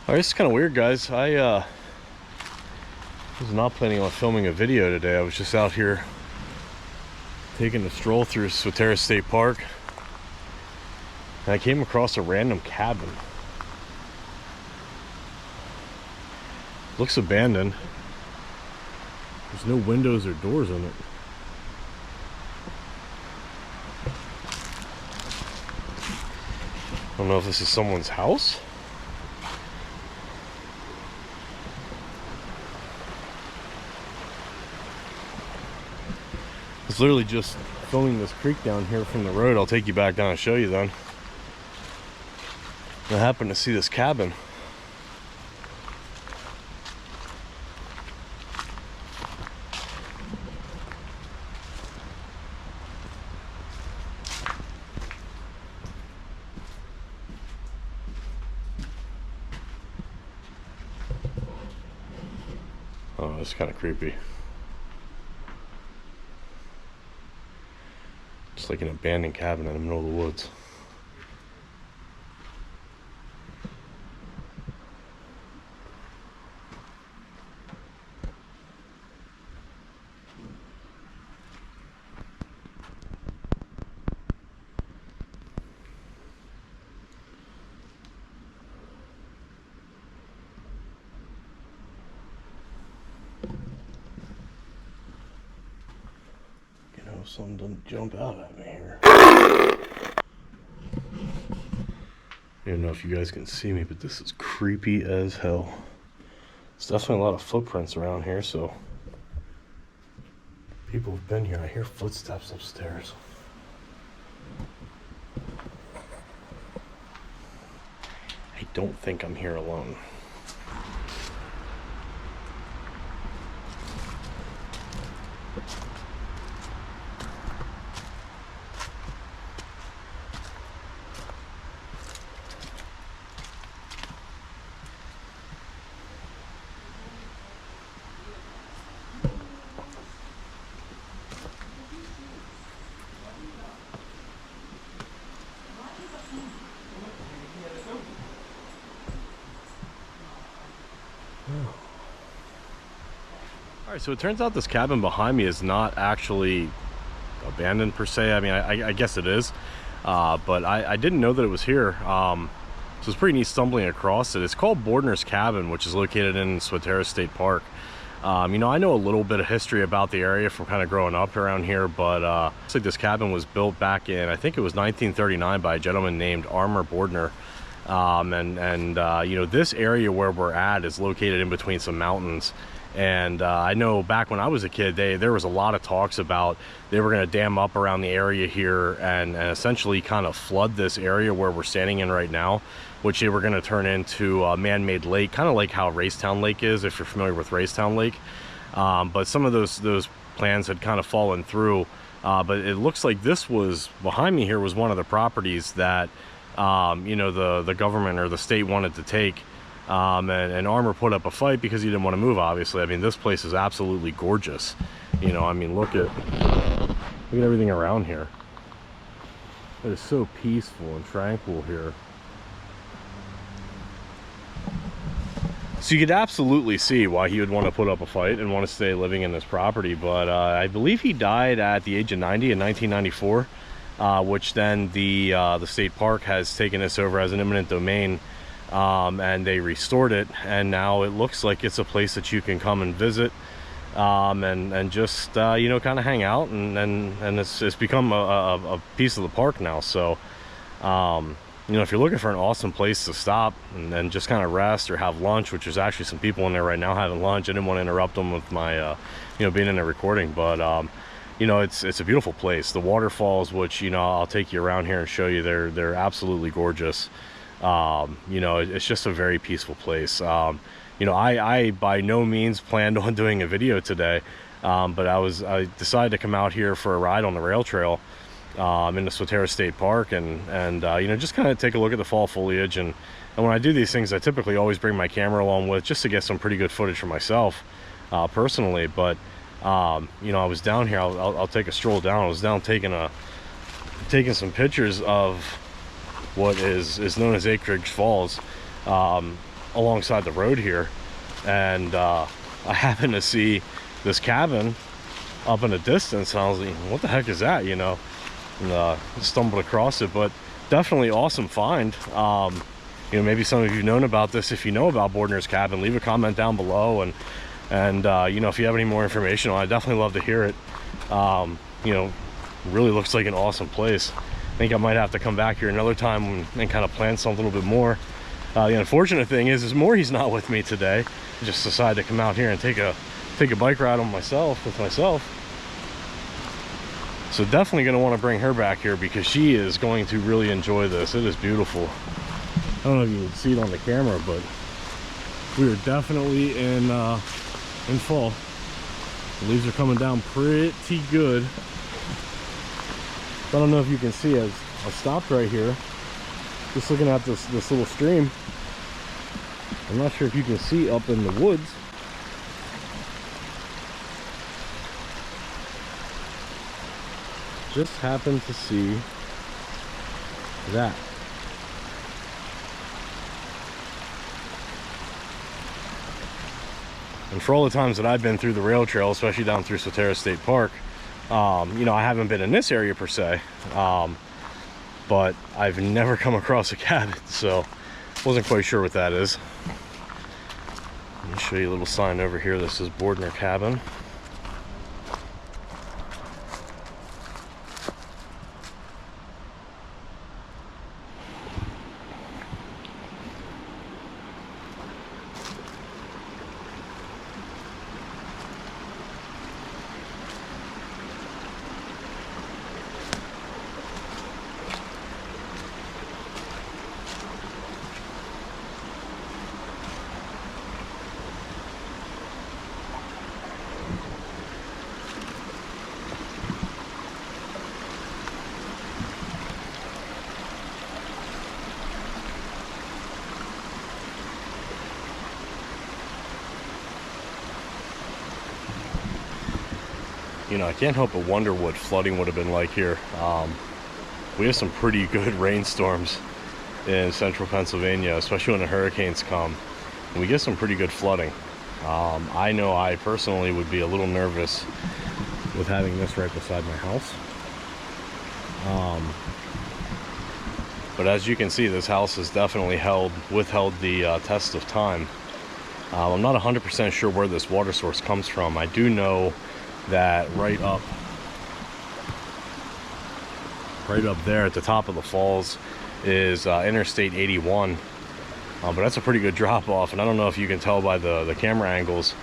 All right, this is kind of weird, guys. I was not planning on filming a video today. I was just out here taking a stroll through Swatara State Park, and I came across a random cabin. Looks abandoned. There's no windows or doors in it. I don't know if this is someone's house. I was literally just filming this creek down here from the road. I'll take you back down and show you then. I happened to see this cabin. Oh, that's kind of creepy. It's like an abandoned cabin in the middle of the woods. Something doesn't jump out at me here. I don't know if you guys can see me, but this is creepy as hell. There's definitely a lot of footprints around here, so people have been here. I hear footsteps upstairs. I don't think I'm here alone. All right, so it turns out this cabin behind me is not actually abandoned per se. I mean, I guess it is, but I didn't know that it was here. So it's pretty neat stumbling across it. It's called Bordner's Cabin, which is located in Swatara State Park. You know, I know a little bit of history about the area from kind of growing up around here, but looks like this cabin was built back in, I think it was 1939 by a gentleman named Armar Bordner. You know, this area where we're at is located in between some mountains. And I know back when I was a kid, there was a lot of talks about they were going to dam up around the area here and essentially kind of flood this area where we're standing in right now, which they were going to turn into a man-made lake, kind of like how Racetown Lake is, if you're familiar with Racetown Lake. But some of those plans had kind of fallen through. But it looks like this was, behind me here, was one of the properties that, you know, the government or the state wanted to take. And Armor put up a fight because he didn't want to move, obviously. I mean, this place is absolutely gorgeous. You know, I mean, look at everything around here. It is so peaceful and tranquil here. So you could absolutely see why he would want to put up a fight and want to stay living in this property. But I believe he died at the age of 90 in 1994, which then the state park has taken this over as an eminent domain. And they restored it, and now it looks like it's a place that you can come and visit, and just you know, kind of hang out, and it's become a piece of the park now. So you know, if you're looking for an awesome place to stop and just kind of rest or have lunch, which there's actually some people in there right now having lunch. I didn't want to interrupt them with my you know, being in there recording, but you know, it's a beautiful place. The waterfalls, which, you know, I'll take you around here and show you, they're absolutely gorgeous. You know, it's just a very peaceful place. You know, I by no means planned on doing a video today, but I decided to come out here for a ride on the rail trail in the Swatara State Park, and you know, just kind of take a look at the fall foliage. And when I do these things, I typically always bring my camera along with, just to get some pretty good footage for myself personally. But you know, I was down here. I'll take a stroll down. I was down taking some pictures of what is known as Acreage Falls. alongside the road here, and I happened to see this cabin up in the distance, and I was like, what the heck is that, you know? And stumbled across it. But definitely awesome find. You know, maybe some of you have known about this. If you know about Bordner's Cabin, leave a comment down below, and you know, if you have any more information on it, I'd definitely love to hear it. You know, really looks like an awesome place. I think I might have to come back here another time and kind of plan something a little bit more. The unfortunate thing is Maureen's not with me today. I just decided to come out here and take a bike ride with myself. So definitely going to want to bring her back here, because she is going to really enjoy this. It is beautiful. I don't know if you can see it on the camera, but we are definitely in fall. The leaves are coming down pretty good. I don't know if you can see, I stopped right here, just looking at this little stream. I'm not sure if you can see up in the woods. Just happened to see that. And for all the times that I've been through the rail trail, especially down through Swatara State Park, you know, I haven't been in this area per se, but I've never come across a cabin, so wasn't quite sure what that is. Let me show you a little sign over here. This is Bordner Cabin. You know, I can't help but wonder what flooding would have been like here. We have some pretty good rainstorms in central Pennsylvania, especially when the hurricanes come. And we get some pretty good flooding. I know I personally would be a little nervous with having this right beside my house. But as you can see, this house has definitely withheld the test of time. I'm not 100% sure where this water source comes from. I do know that right up there at the top of the falls is Interstate 81, but that's a pretty good drop off, and I don't know if you can tell by the camera angles,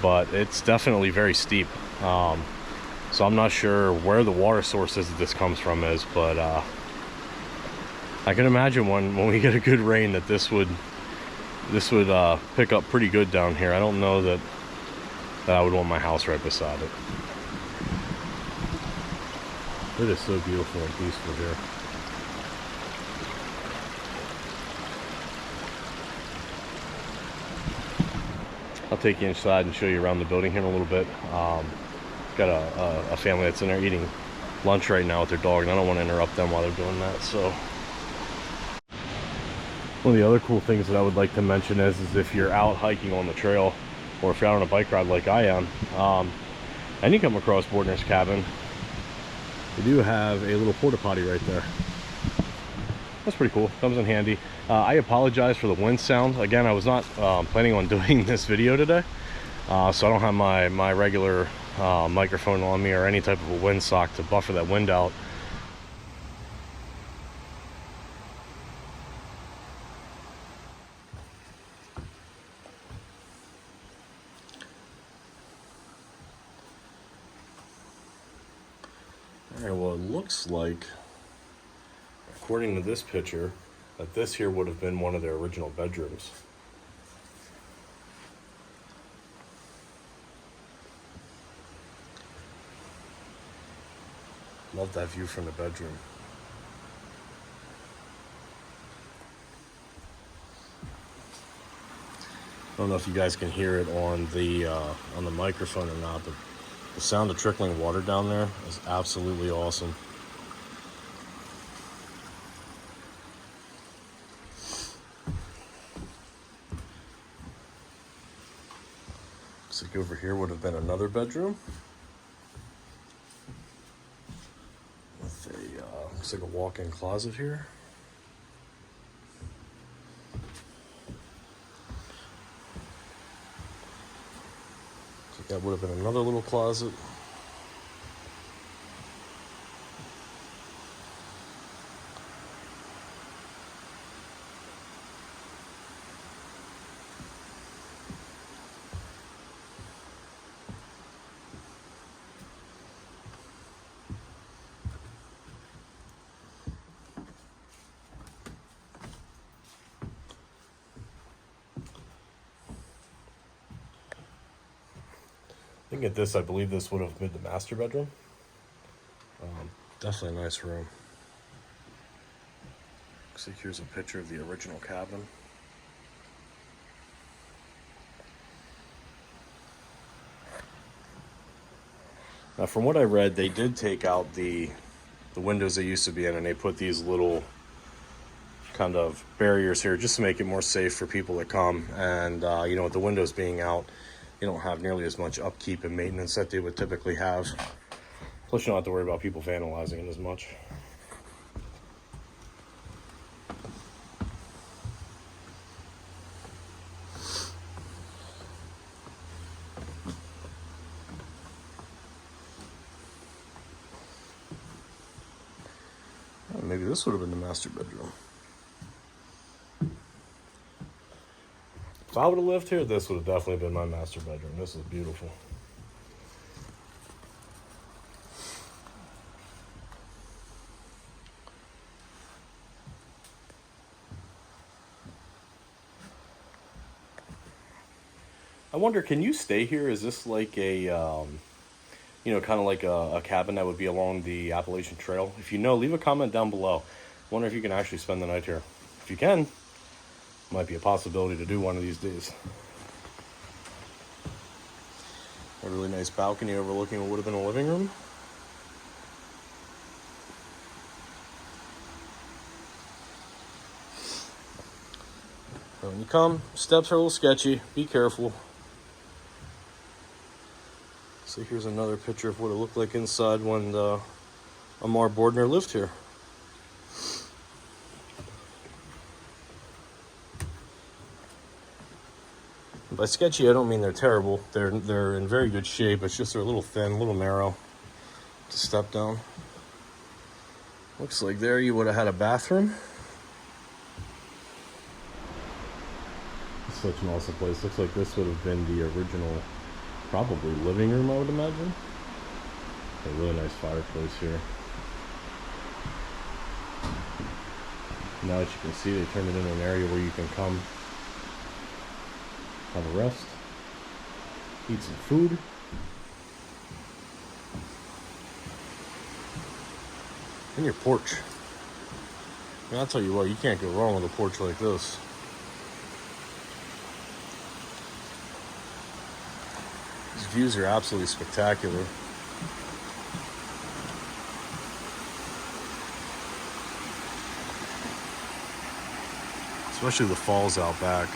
but it's definitely very steep. So I'm not sure where the water sources that this comes from is, but I can imagine when we get a good rain that this would pick up pretty good down here. I don't know that I would want my house right beside it. It is so beautiful and peaceful here. I'll take you inside and show you around the building here in a little bit. Got a family that's in there eating lunch right now with their dog, and I don't want to interrupt them while they're doing that. So one of the other cool things that I would like to mention is if you're out hiking on the trail, or if you're out on a bike ride like I am, and you come across Bordner's Cabin, they do have a little porta potty right there. That's pretty cool. Comes in handy. I apologize for the wind sound. Again, I was not planning on doing this video today, so I don't have my regular microphone on me or any type of a windsock to buffer that wind out. Alright, well, it looks like, according to this picture, that this here would have been one of their original bedrooms. Love that view from the bedroom. I don't know if you guys can hear it on the microphone or not, but the sound of trickling water down there is absolutely awesome. Over here would have been another bedroom with a looks like a walk-in closet here. So that would have been another little closet. Looking at this, I believe this would have been the master bedroom. Definitely a nice room. Looks like here's a picture of the original cabin. Now, from what I read, they did take out the windows they used to be in, and they put these little kind of barriers here just to make it more safe for people that come. And you know, with the windows being out, you don't have nearly as much upkeep and maintenance that they would typically have. Plus, you don't have to worry about people vandalizing it as much. Maybe this would have been the master bedroom. If I would have lived here, this would have definitely been my master bedroom. This is beautiful. I wonder, can you stay here? Is this like a, you know, kind of like a cabin that would be along the Appalachian Trail? If you know, leave a comment down below. I wonder if you can actually spend the night here. If you can, might be a possibility to do one of these days. A really nice balcony overlooking what would have been a living room. So when you come, steps are a little sketchy. Be careful. So here's another picture of what it looked like inside when Armar Bordner lived here. By sketchy, I don't mean they're terrible. They're in very good shape. It's just they're a little thin, a little narrow to step down. Looks like there you would have had a bathroom. It's such an awesome place. Looks like this would have been the original, probably living room, I would imagine. A really nice fireplace here. Now as you can see, they turned it into an area where you can come have a rest, eat some food. And your porch. And I'll tell you what, you can't go wrong with a porch like this. These views are absolutely spectacular. Especially the falls out back.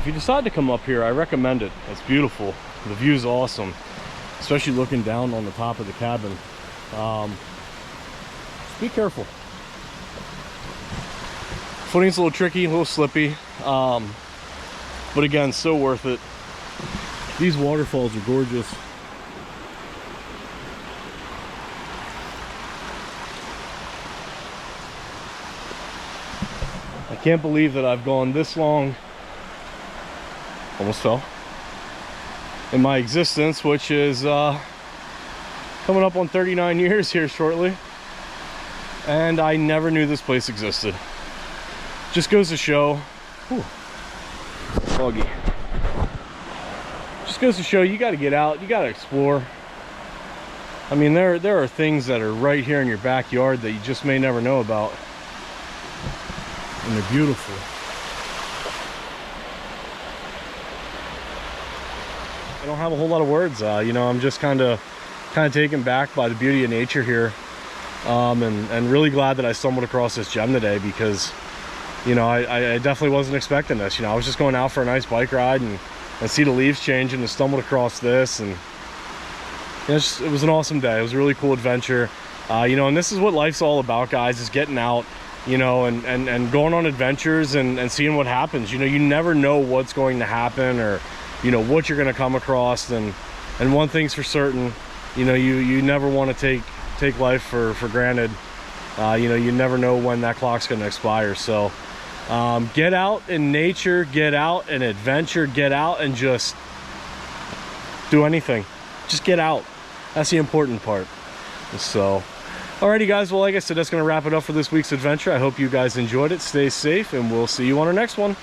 if you decide to come up here, I recommend it. It's beautiful. The view's awesome, especially looking down on the top of the cabin. Just be careful. Footing's a little tricky, a little slippy, but again, so worth it. These waterfalls are gorgeous. I can't believe that I've gone this long, almost fell, in my existence, which is coming up on 39 years here shortly, and I never knew this place existed. Just goes to show, whew, foggy. Just goes to show you got to get out, you got to explore. I mean, there are things that are right here in your backyard that you just may never know about, and they're beautiful. I don't have a whole lot of words. You know, I'm just kind of taken back by the beauty of nature here, and really glad that I stumbled across this gem today, because you know, I definitely wasn't expecting this. You know, I was just going out for a nice bike ride and see the leaves changing and stumbled across this, and it was an awesome day. It was a really cool adventure. You know, and this is what life's all about, guys, is getting out, you know, and going on adventures and seeing what happens. You know, you never know what's going to happen, or, you know, what you're going to come across. And one thing's for certain, you know, you never want to take life for granted. You know, you never know when that clock's going to expire. So get out in nature, get out and adventure, get out and just do anything. Just get out. That's the important part. So alrighty, guys, well, like I said, that's going to wrap it up for this week's adventure. I hope you guys enjoyed it. Stay safe, and we'll see you on our next one.